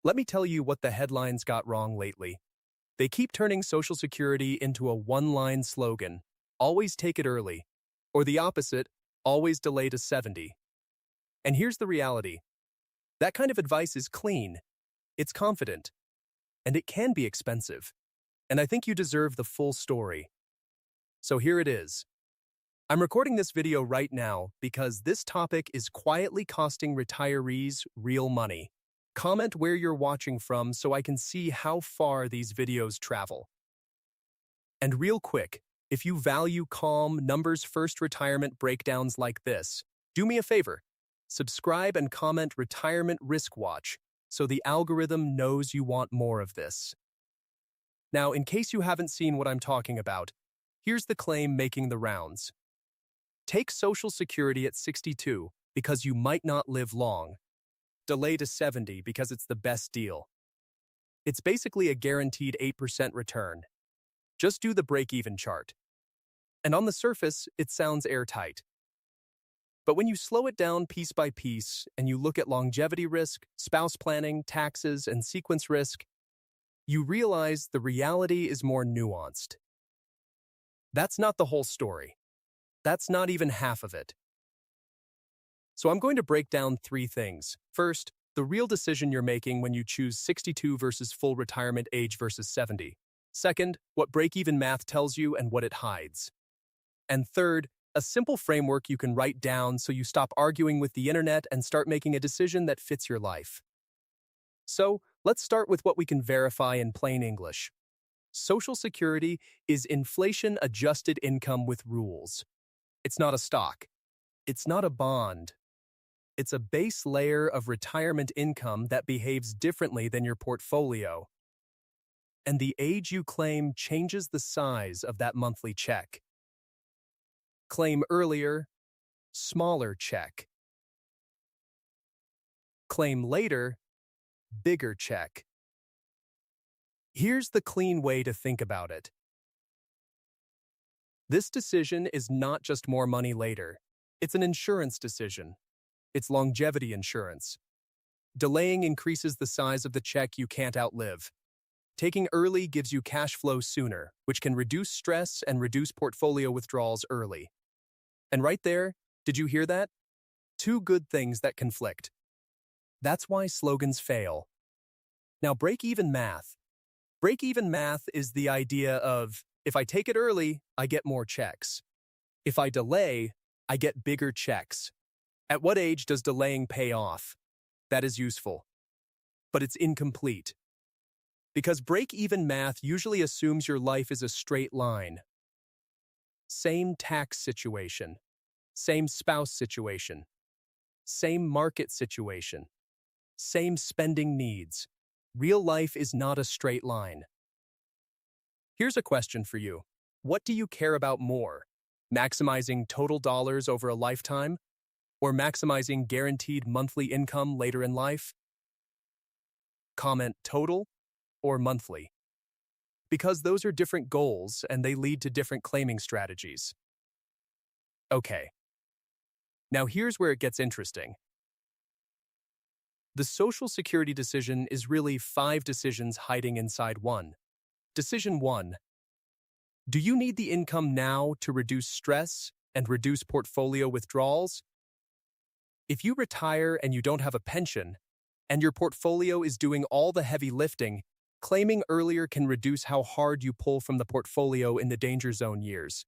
Let me tell you what the headlines got wrong lately. They keep turning Social Security into a one-line slogan, always take it early, or the opposite, always delay to 70. And here's the reality. That kind of advice is clean, it's confident, and it can be expensive. And I think you deserve the full story. So here it is. I'm recording this video right now because this topic is quietly costing retirees real money. Comment where you're watching from so I can see how far these videos travel. And real quick, if you value calm, numbers-first retirement breakdowns like this, do me a favor. Subscribe and comment Retirement Risk Watch so the algorithm knows you want more of this. Now, in case you haven't seen what I'm talking about, here's the claim making the rounds. Take Social Security at 62 because you might not live long. Delay to 70 because it's the best deal. It's basically a guaranteed 8% return. Just do the break-even chart. And on the surface, it sounds airtight. But when you slow it down piece by piece and you look at longevity risk, spouse planning, taxes, and sequence risk, you realize the reality is more nuanced. That's not the whole story. That's not even half of it. So I'm going to break down three things. First, the real decision you're making when you choose 62 versus full retirement age versus 70. Second, what break-even math tells you and what it hides. And third, a simple framework you can write down so you stop arguing with the internet and start making a decision that fits your life. So, let's start with what we can verify in plain English. Social Security is inflation-adjusted income with rules. It's not a stock. It's not a bond. It's a base layer of retirement income that behaves differently than your portfolio. And the age you claim changes the size of that monthly check. Claim earlier, smaller check. Claim later, bigger check. Here's the clean way to think about it. This decision is not just more money later. It's an insurance decision. It's longevity insurance. Delaying increases the size of the check you can't outlive. Taking early gives you cash flow sooner, which can reduce stress and reduce portfolio withdrawals early. And right there, did you hear that? Two good things that conflict. That's why slogans fail. Now, break-even math. Break-even math is the idea of, if I take it early, I get more checks. If I delay, I get bigger checks. At what age does delaying pay off? That is useful. But it's incomplete. Because break-even math usually assumes your life is a straight line. Same tax situation. Same spouse situation. Same market situation. Same spending needs. Real life is not a straight line. Here's a question for you. What do you care about more? Maximizing total dollars over a lifetime? Or maximizing guaranteed monthly income later in life? Comment total or monthly. Because those are different goals and they lead to different claiming strategies. Okay. Now here's where it gets interesting. The Social Security decision is really 5 decisions hiding inside one. Decision 1. Do you need the income now to reduce stress and reduce portfolio withdrawals? If you retire and you don't have a pension, and your portfolio is doing all the heavy lifting, claiming earlier can reduce how hard you pull from the portfolio in the danger zone years.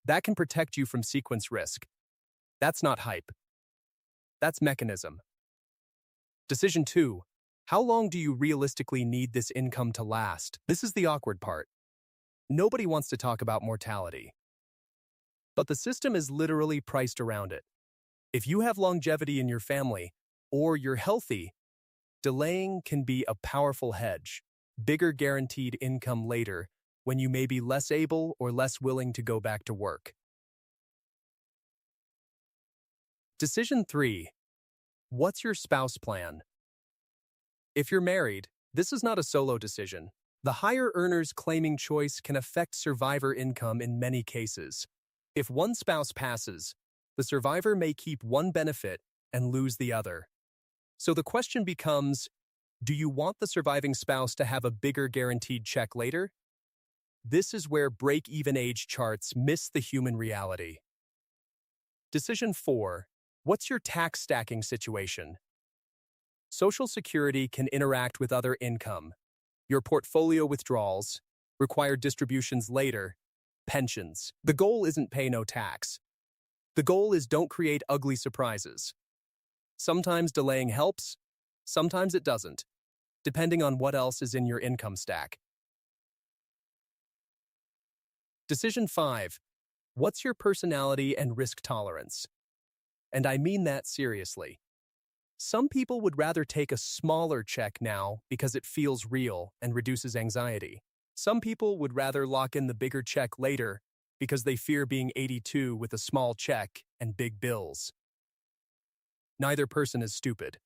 That can protect you from sequence risk. That's not hype. That's mechanism. Decision 2. How long do you realistically need this income to last? This is the awkward part. Nobody wants to talk about mortality. But the system is literally priced around it. If you have longevity in your family, or you're healthy, delaying can be a powerful hedge, bigger guaranteed income later when you may be less able or less willing to go back to work. Decision 3. What's your spouse plan? If you're married, this is not a solo decision. The higher earner's claiming choice can affect survivor income in many cases. If one spouse passes, the survivor may keep one benefit and lose the other. So the question becomes, Do you want the surviving spouse to have a bigger guaranteed check later? This is where break-even age charts miss the human reality. Decision 4. What's your tax stacking situation? Social Security can interact with other income, your portfolio withdrawals, required distributions later, pensions. The goal isn't pay no tax. The goal is don't create ugly surprises. Sometimes delaying helps, sometimes it doesn't, depending on what else is in your income stack. Decision 5. What's your personality and risk tolerance? And I mean that seriously. Some people would rather take a smaller check now because it feels real and reduces anxiety. Some people would rather lock in the bigger check later because they fear being 82 with a small check and big bills. Neither person is stupid.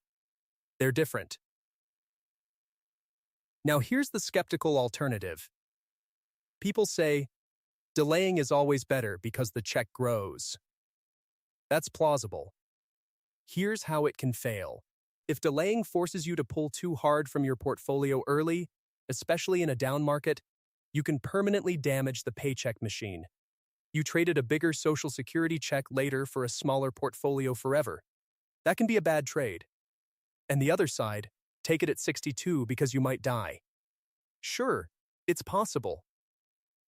They're different. Now here's the skeptical alternative. People say, delaying is always better because the check grows. That's plausible. Here's how it can fail. If delaying forces you to pull too hard from your portfolio early, especially in a down market, you can permanently damage the paycheck machine. You traded a bigger Social Security check later for a smaller portfolio forever. That can be a bad trade. And the other side, take it at 62 because you might die. Sure, it's possible.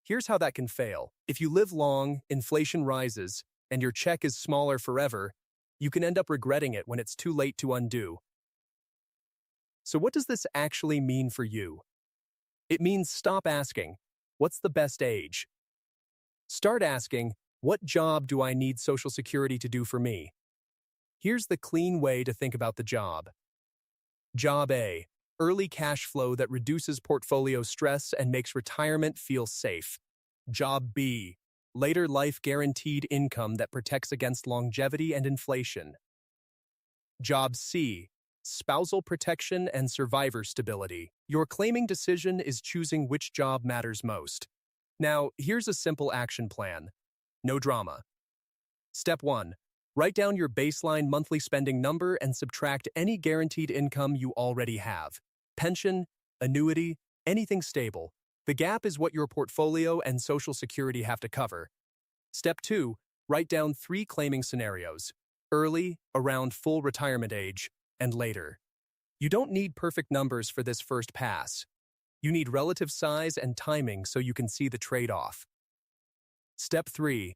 Here's how that can fail. If you live long, inflation rises, and your check is smaller forever, you can end up regretting it when it's too late to undo. So what does this actually mean for you? It means stop asking, what's the best age? Start asking, what job do I need Social Security to do for me? Here's the clean way to think about the job. Job A, early cash flow that reduces portfolio stress and makes retirement feel safe. Job B, later life guaranteed income that protects against longevity and inflation. Job C, spousal protection and survivor stability. Your claiming decision is choosing which job matters most. Now, here's a simple action plan. No drama. Step 1. Write down your baseline monthly spending number and subtract any guaranteed income you already have. Pension, annuity, anything stable. The gap is what your portfolio and Social Security have to cover. Step 2. Write down 3 claiming scenarios: early, around full retirement age, and later. You don't need perfect numbers for this first pass. You need relative size and timing so you can see the trade-off. Step 3.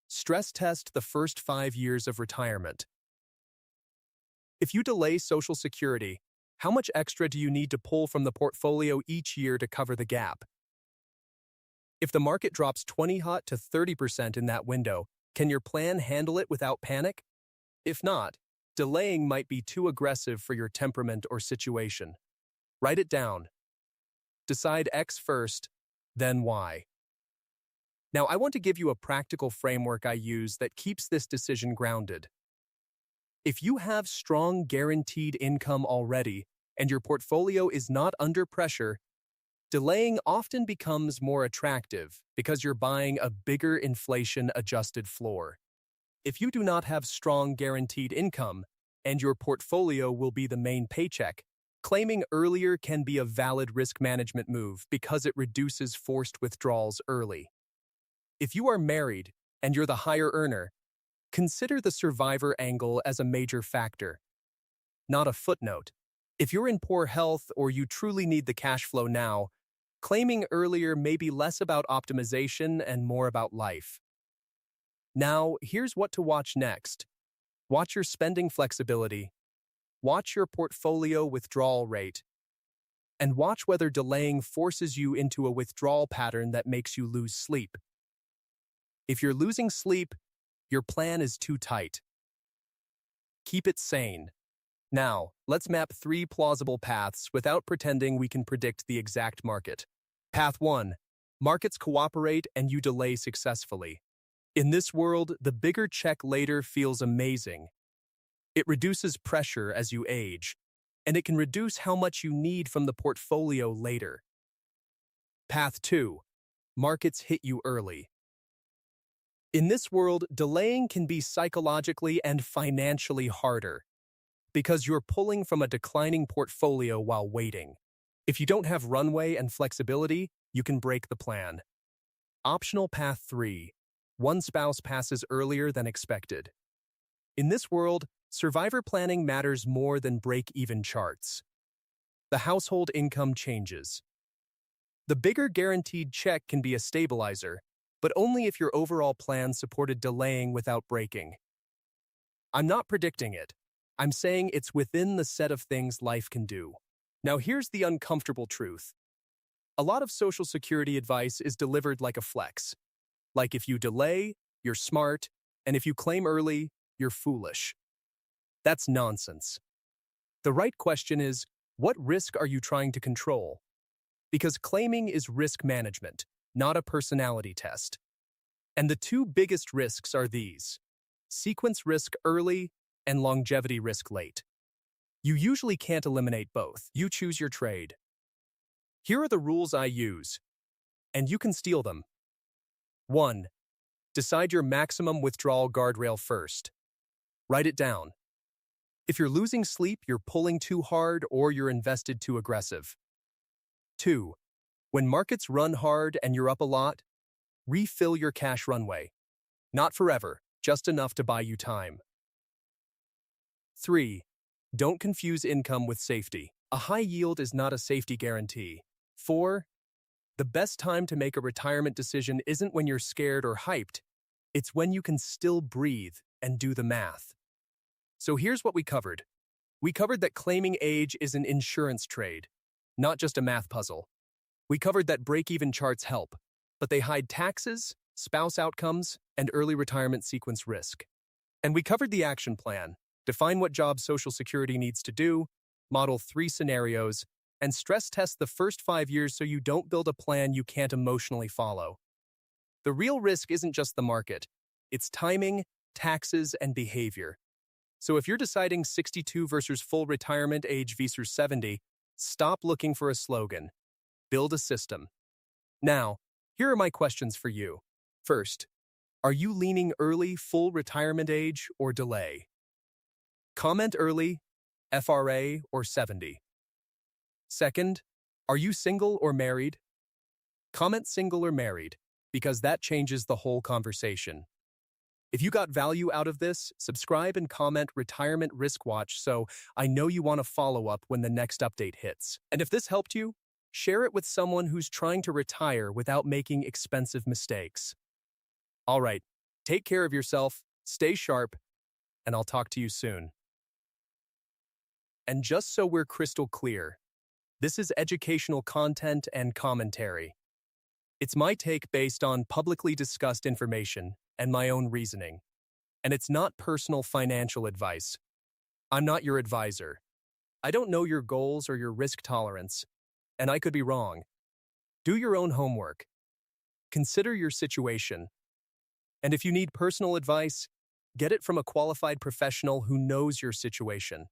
Stress test the first 5 years of retirement. If you delay Social Security, how much extra do you need to pull from the portfolio each year to cover the gap? If the market drops 20 to 30% in that window, can your plan handle it without panic? If not, delaying might be too aggressive for your temperament or situation. Write it down. Decide X first, then Y. Now, I want to give you a practical framework I use that keeps this decision grounded. If you have strong guaranteed income already and your portfolio is not under pressure, delaying often becomes more attractive because you're buying a bigger inflation-adjusted floor. If you do not have strong guaranteed income and your portfolio will be the main paycheck, claiming earlier can be a valid risk management move because it reduces forced withdrawals early. If you are married and you're the higher earner, consider the survivor angle as a major factor, not a footnote. If you're in poor health or you truly need the cash flow now, claiming earlier may be less about optimization and more about life. Now, here's what to watch next. Watch your spending flexibility. Watch your portfolio withdrawal rate. And watch whether delaying forces you into a withdrawal pattern that makes you lose sleep. If you're losing sleep, your plan is too tight. Keep it sane. Now, let's map 3 plausible paths without pretending we can predict the exact market. Path 1. Markets cooperate and you delay successfully. In this world, the bigger check later feels amazing. It reduces pressure as you age, and it can reduce how much you need from the portfolio later. Path 2. Markets hit you early. In this world, delaying can be psychologically and financially harder. because you're pulling from a declining portfolio while waiting. If you don't have runway and flexibility, you can break the plan. Optional Path 3. One spouse passes earlier than expected. In this world, survivor planning matters more than break-even charts. The household income changes. The bigger guaranteed check can be a stabilizer, but only if your overall plan supported delaying without breaking. I'm not predicting it. I'm saying it's within the set of things life can do. Now here's the uncomfortable truth. A lot of Social Security advice is delivered like a flex. Like if you delay, you're smart, and if you claim early, you're foolish. That's nonsense. The right question is, what risk are you trying to control? Because claiming is risk management, not a personality test. And the two biggest risks are these: sequence risk early and longevity risk late. You usually can't eliminate both. You choose your trade. Here are the rules I use, and you can steal them. 1. Decide your maximum withdrawal guardrail first. Write it down. If you're losing sleep, you're pulling too hard, or you're invested too aggressive. 2. When markets run hard and you're up a lot, refill your cash runway. Not forever, just enough to buy you time. 3. Don't confuse income with safety. A high yield is not a safety guarantee. 4. The best time to make a retirement decision isn't when you're scared or hyped. It's when you can still breathe and do the math. So here's what we covered. We covered that claiming age is an insurance trade, not just a math puzzle. We covered that break-even charts help, but they hide taxes, spouse outcomes, and early retirement sequence risk. And we covered the action plan. Define what job Social Security needs to do, model 3 scenarios, and stress test the first 5 years so you don't build a plan you can't emotionally follow. The real risk isn't just the market. It's timing, taxes, and behavior. So if you're deciding 62 versus full retirement age versus 70, stop looking for a slogan. Build a system. Now, here are my questions for you. First, are you leaning early, full retirement age, or delay? Comment early, FRA, or 70. Second, are you single or married? Comment single or married, because that changes the whole conversation. If you got value out of this, subscribe and comment Retirement Risk Watch so I know you want to follow up when the next update hits. And if this helped you, share it with someone who's trying to retire without making expensive mistakes. All right, take care of yourself, stay sharp, and I'll talk to you soon. And just so we're crystal clear, this is educational content and commentary. It's my take based on publicly discussed information and my own reasoning. And it's not personal financial advice. I'm not your advisor. I don't know your goals or your risk tolerance, and I could be wrong. Do your own homework. Consider your situation. And if you need personal advice, get it from a qualified professional who knows your situation.